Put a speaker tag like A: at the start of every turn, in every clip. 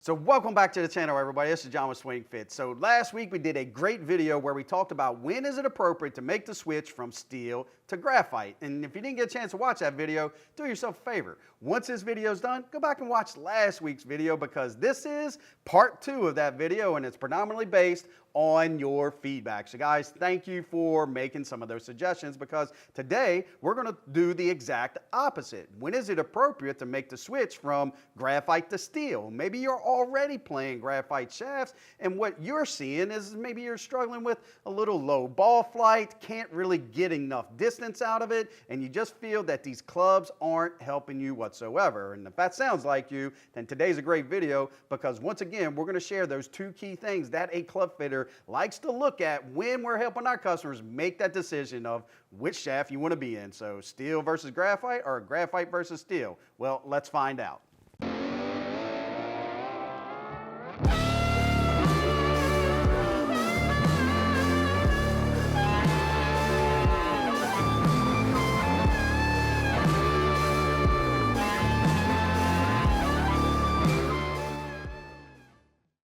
A: So welcome back to the channel, everybody. This is John with SwingFit. So last week we did a great video where we talked about when is it appropriate to make the switch from steel to graphite. And if you didn't get a chance to watch that video, do yourself a favor. Once this video is done, go back and watch last week's video because this is part 2 of that video and it's predominantly based on your feedback. So guys, thank you for making some of those suggestions because today we're going to do the exact opposite. When is it appropriate to make the switch from graphite to steel? Maybe you're already playing graphite shafts and what you're seeing is maybe you're struggling with a little low ball flight, can't really get enough distance out of it, and you just feel that these clubs aren't helping you whatsoever. And if that sounds like you, then today's a great video because once again, we're going to share those 2 key things that a club fitter likes to look at when we're helping our customers make that decision of which shaft you want to be in. So steel versus graphite or graphite versus steel? Well, let's find out.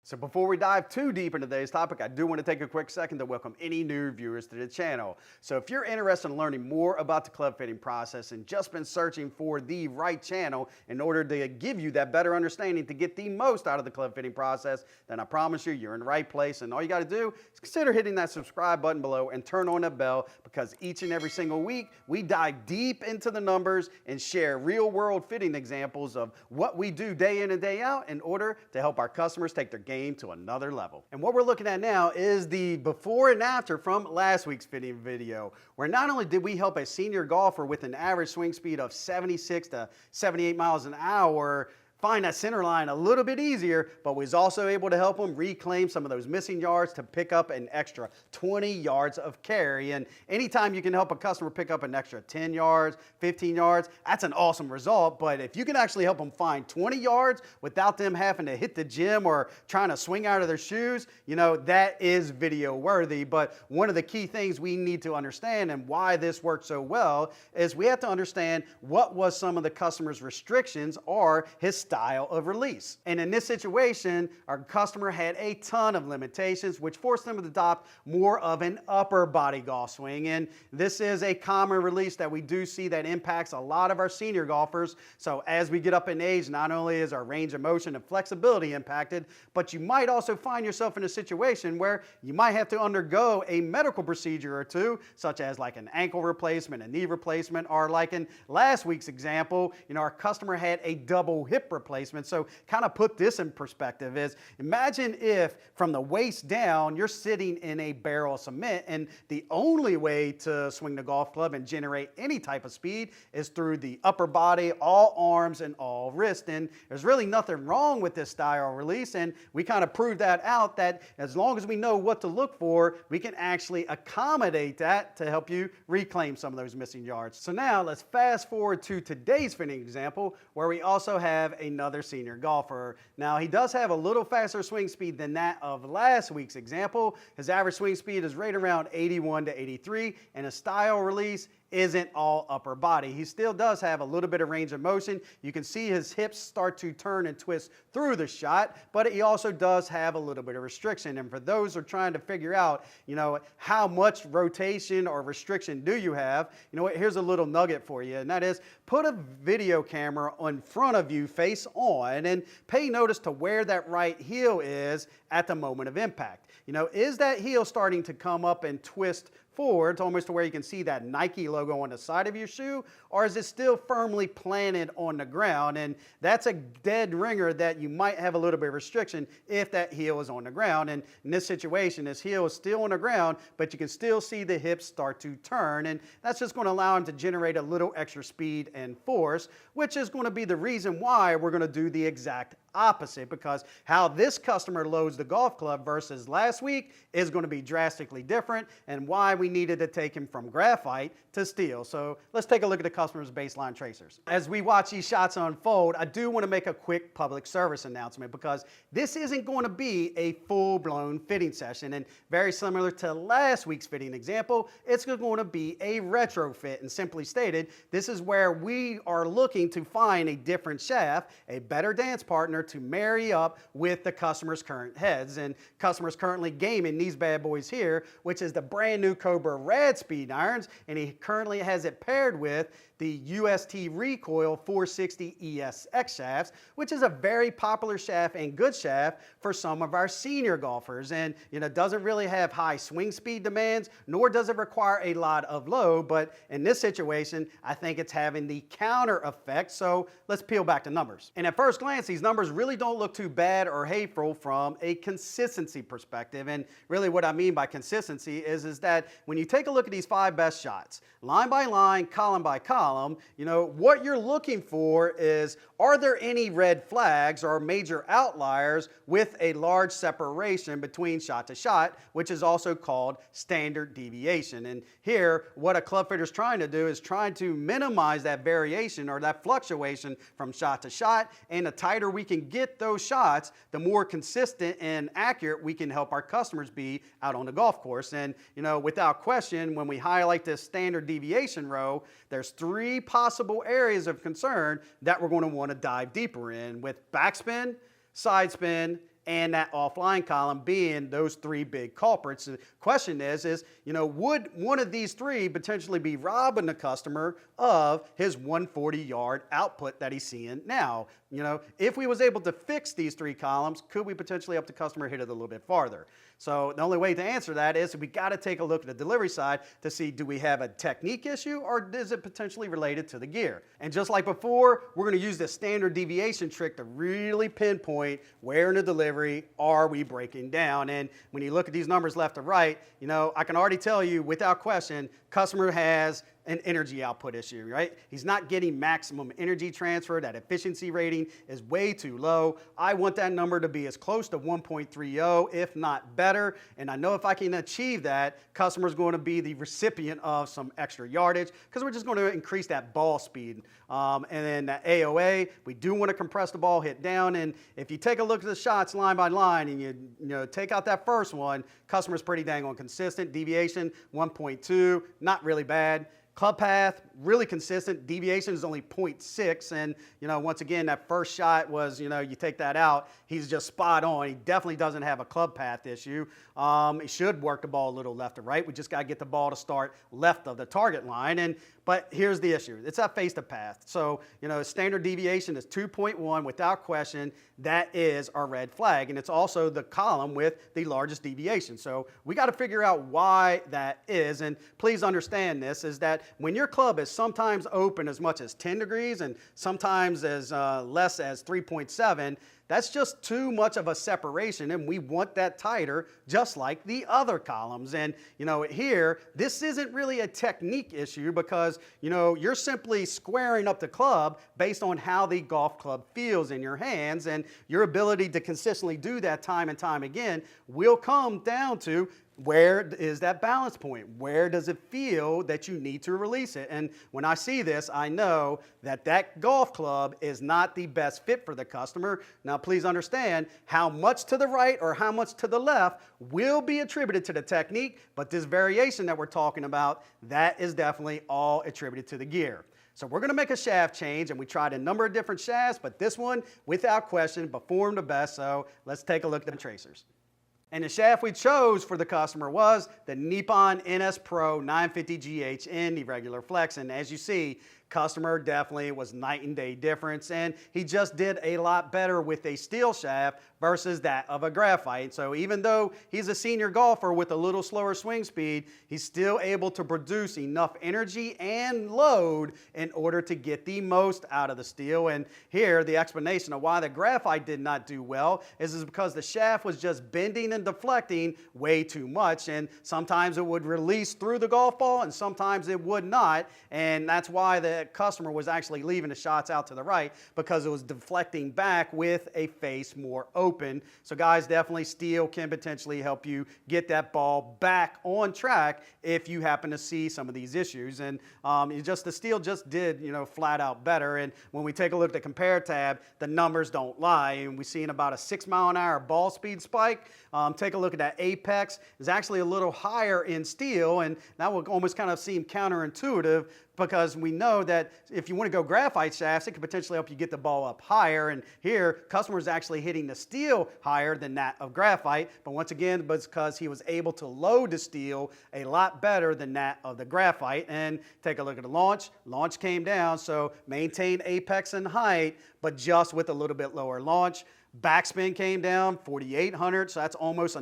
A: So before we dive too deep into today's topic, I do want to take a quick second to welcome any new viewers to the channel. So if you're interested in learning more about the club fitting process and just been searching for the right channel in order to give you that better understanding to get the most out of the club fitting process, then I promise you, you're in the right place. And all you got to do is consider hitting that subscribe button below and turn on the bell because each and every single week, we dive deep into the numbers and share real world fitting examples of what we do day in and day out in order to help our customers take their game to another level. And what we're looking at now is the before and after from last week's fitting video, where not only did we help a senior golfer with an average swing speed of 76 to 78 miles an hour find that center line a little bit easier, but was also able to help them reclaim some of those missing yards to pick up an extra 20 yards of carry. And anytime you can help a customer pick up an extra 10 yards, 15 yards, that's an awesome result. But if you can actually help them find 20 yards without them having to hit the gym or trying to swing out of their shoes, you know, that is video worthy. But one of the key things we need to understand and why this works so well is we have to understand what was some of the customer's restrictions or his style of release. And in this situation, our customer had a ton of limitations, which forced them to adopt more of an upper body golf swing. And this is a common release that we do see that impacts a lot of our senior golfers. So as we get up in age, not only is our range of motion and flexibility impacted, but you might also find yourself in a situation where you might have to undergo a medical procedure or two, such as like an ankle replacement, a knee replacement, or like in last week's example, you know, our customer had a double hip replacement. So kind of put this in perspective is imagine if from the waist down you're sitting in a barrel of cement and the only way to swing the golf club and generate any type of speed is through the upper body, all arms and all wrist. And there's really nothing wrong with this style release, and we kind of proved that out that as long as we know what to look for, we can actually accommodate that to help you reclaim some of those missing yards. So now let's fast forward to today's fitting example where we also have another senior golfer. Now he does have a little faster swing speed than that of last week's example. His average swing speed is right around 81 to 83 and his style release isn't all upper body. He still does have a little bit of range of motion. You can see his hips start to turn and twist through the shot, but he also does have a little bit of restriction. And for those who are trying to figure out, you know, how much rotation or restriction do you have, you know what, here's a little nugget for you, and that is put a video camera in front of you face on and pay notice to where that right heel is at the moment of impact. You know, is that heel starting to come up and twist forward to almost to where you can see that Nike logo on the side of your shoe, or is it still firmly planted on the ground? And that's a dead ringer that you might have a little bit of restriction if that heel is on the ground. And in this situation, this heel is still on the ground, but you can still see the hips start to turn. And that's just going to allow him to generate a little extra speed and force, which is going to be the reason why we're going to do the exact opposite, because how this customer loads the golf club versus last week is going to be drastically different, and why we needed to take him from graphite to steel. So let's take a look at the customer's baseline tracers. As we watch these shots unfold, I do want to make a quick public service announcement because this isn't going to be a full-blown fitting session, and very similar to last week's fitting example, it's going to be a retrofit. And simply stated, this is where we are looking to find a different shaft, a better dance partner manner to marry up with the customer's current heads. And customers currently gaming these bad boys here, which is the brand new Cobra Rad speed irons, and he currently has it paired with the UST Recoil 460 ESX shafts, which is a very popular shaft and good shaft for some of our senior golfers. And doesn't really have high swing speed demands, nor does it require a lot of load, but in this situation, I think it's having the counter effect. So let's peel back the numbers. And at first glance, these numbers really don't look too bad or hateful from a consistency perspective. And really what I mean by consistency is that when you take a look at these 5 best shots, line by line, column by column, what you're looking for is, are there any red flags or major outliers with a large separation between shot to shot, which is also called standard deviation. And here, what a club fitter is trying to do is trying to minimize that variation or that fluctuation from shot to shot. And the tighter we can get those shots, the more consistent and accurate we can help our customers be out on the golf course. And without question, when we highlight this standard deviation row, there's 3 possible areas of concern that we're going to want to dive deeper in, with backspin, side spin, and that offline column being those 3 big culprits. The question is, would one of these 3 potentially be robbing the customer of his 140-yard output that he's seeing now? If we was able to fix these 3 columns, could we potentially help the customer hit it a little bit farther? So the only way to answer that is we got to take a look at the delivery side to see, do we have a technique issue or is it potentially related to the gear? And just like before, we're going to use the standard deviation trick to really pinpoint where in the delivery are we breaking down. And when you look at these numbers left to right, I can already tell you without question, customer has an energy output issue, right? He's not getting maximum energy transfer. That efficiency rating is way too low. I want that number to be as close to 1.30, if not better. And I know if I can achieve that, customer's going to be the recipient of some extra yardage because we're just going to increase that ball speed. And then that AOA, we do want to compress the ball, hit down. And if you take a look at the shots line by line and you take out that first one, customer's pretty dang on consistent. Deviation, 1.2, not really bad. Club path, really consistent. Deviation is only 0.6. And, once again, that first shot was, you take that out, he's just spot on. He definitely doesn't have a club path issue. He should work the ball a little left to right. We just got to get the ball to start left of the target line. But here's the issue. It's that face to path. So, standard deviation is 2.1 without question. That is our red flag. And it's also the column with the largest deviation. So we got to figure out why that is. And please understand this, is that when your club is sometimes open as much as 10 degrees and sometimes as less as 3.7, that's just too much of a separation, and we want that tighter, just like the other columns. And, here, this isn't really a technique issue because, you're simply squaring up the club based on how the golf club feels in your hands, and your ability to consistently do that time and time again will come down to, where is that balance point? Where does it feel that you need to release it? And when I see this, I know that that golf club is not the best fit for the customer. Now, please understand how much to the right or how much to the left will be attributed to the technique, but this variation that we're talking about, that is definitely all attributed to the gear. So we're going to make a shaft change, and we tried a number of different shafts, but this one, without question, performed the best. So let's take a look at the tracers. And the shaft we chose for the customer was the Nippon NS Pro 950GH in the regular flex. And as you see, customer definitely was night and day difference, and he just did a lot better with a steel shaft versus that of a graphite. So even though he's a senior golfer with a little slower swing speed, he's still able to produce enough energy and load in order to get the most out of the steel. And here, the explanation of why the graphite did not do well is because the shaft was just bending and deflecting way too much, and sometimes it would release through the golf ball and sometimes it would not, and that's why the customer was actually leaving the shots out to the right, because it was deflecting back with a face more open. So guys, definitely steel can potentially help you get that ball back on track if you happen to see some of these issues. And the steel just did, flat out better. And when we take a look at the compare tab, the numbers don't lie. And we're seeing about a 6-mile-an-hour ball speed spike. Take a look at that apex. It's actually a little higher in steel, and that would almost kind of seem counterintuitive. because we know that if you want to go graphite shafts, it could potentially help you get the ball up higher. And here, customer's actually hitting the steel higher than that of graphite. But once again, because he was able to load the steel a lot better than that of the graphite. And take a look at the launch. Launch came down, so maintain apex and height, but just with a little bit lower launch. Backspin came down 4,800, so that's almost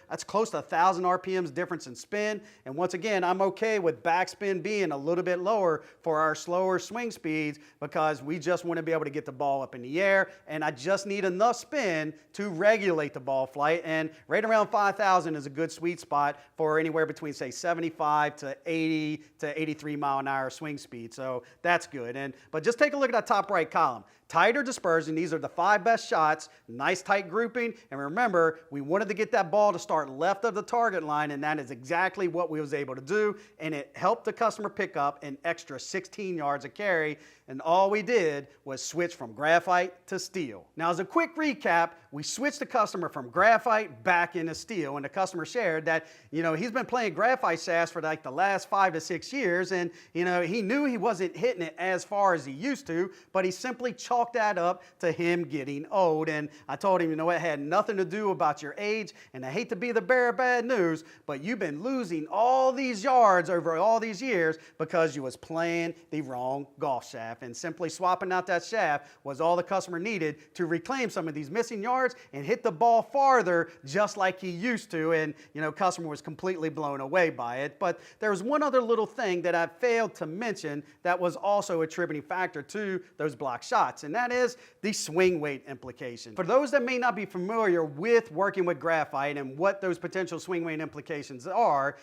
A: that's close to 1,000 RPMs difference in spin. And once again, I'm okay with backspin being a little bit lower for our slower swing speeds because we just want to be able to get the ball up in the air, and I just need enough spin to regulate the ball flight. And right around 5,000 is a good sweet spot for anywhere between, say, 75 to 80 to 83 mile an hour swing speed. So that's good. But just take a look at that top right column. Tighter dispersion, these are the 5 best shots, nice tight grouping, and remember, we wanted to get that ball to start left of the target line, and that is exactly what we was able to do, and it helped the customer pick up an extra 16 yards of carry, and all we did was switch from graphite to steel. Now, as a quick recap, we switched the customer from graphite back into steel, and the customer shared that, he's been playing graphite shafts for like the last 5 to 6 years, and, he knew he wasn't hitting it as far as he used to, but he simply chalked that up to him getting old. And I told him, it had nothing to do about your age, and I hate to be the bearer of bad news, but you've been losing all these yards over all these years because you was playing the wrong golf shaft, and simply swapping out that shaft was all the customer needed to reclaim some of these missing yards and hit the ball farther just like he used to. And customer was completely blown away by it. But there was one other little thing that I failed to mention that was also a contributing factor to those block shots, and that is the swing weight implication. For those that may not be familiar with working with graphite and what those potential swing weight implications are,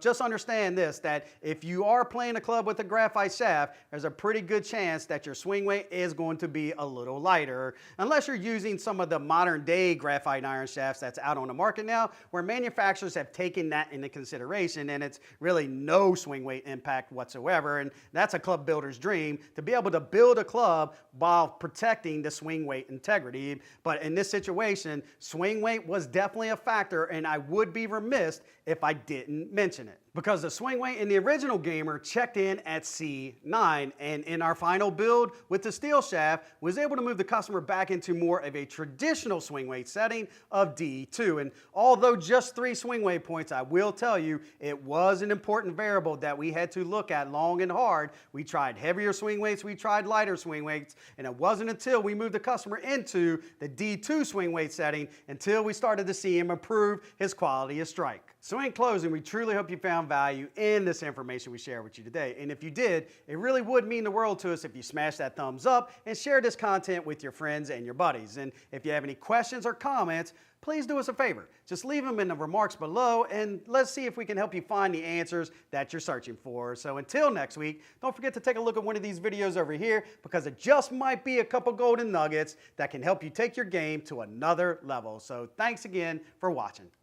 A: just understand this, that if you are playing a club with a graphite shaft, there's a pretty good chance that your swing weight is going to be a little lighter, unless you're using some of the modern day graphite iron shafts that's out on the market now, where manufacturers have taken that into consideration, and it's really no swing weight impact whatsoever. And that's a club builder's dream, to be able to build a club while protecting the swing weight integrity. But in this situation, swing weight was definitely a factor, and I would be remiss if I didn't mention it, because the swing weight in the original gamer checked in at C9, and in our final build with the steel shaft was able to move the customer back into more of a traditional swing weight setting of D2. And although just 3 swing weight points, I will tell you it was an important variable that we had to look at long and hard. We tried heavier swing weights, we tried lighter swing weights, and it wasn't until we moved the customer into the D2 swing weight setting until we started to see him improve his quality of strike. So in closing, we truly hope you found value in this information we shared with you today. And if you did, it really would mean the world to us if you smash that thumbs up and share this content with your friends and your buddies. And if you have any questions or comments, please do us a favor. Just leave them in the remarks below, and let's see if we can help you find the answers that you're searching for. So until next week, don't forget to take a look at one of these videos over here, because it just might be a couple golden nuggets that can help you take your game to another level. So thanks again for watching.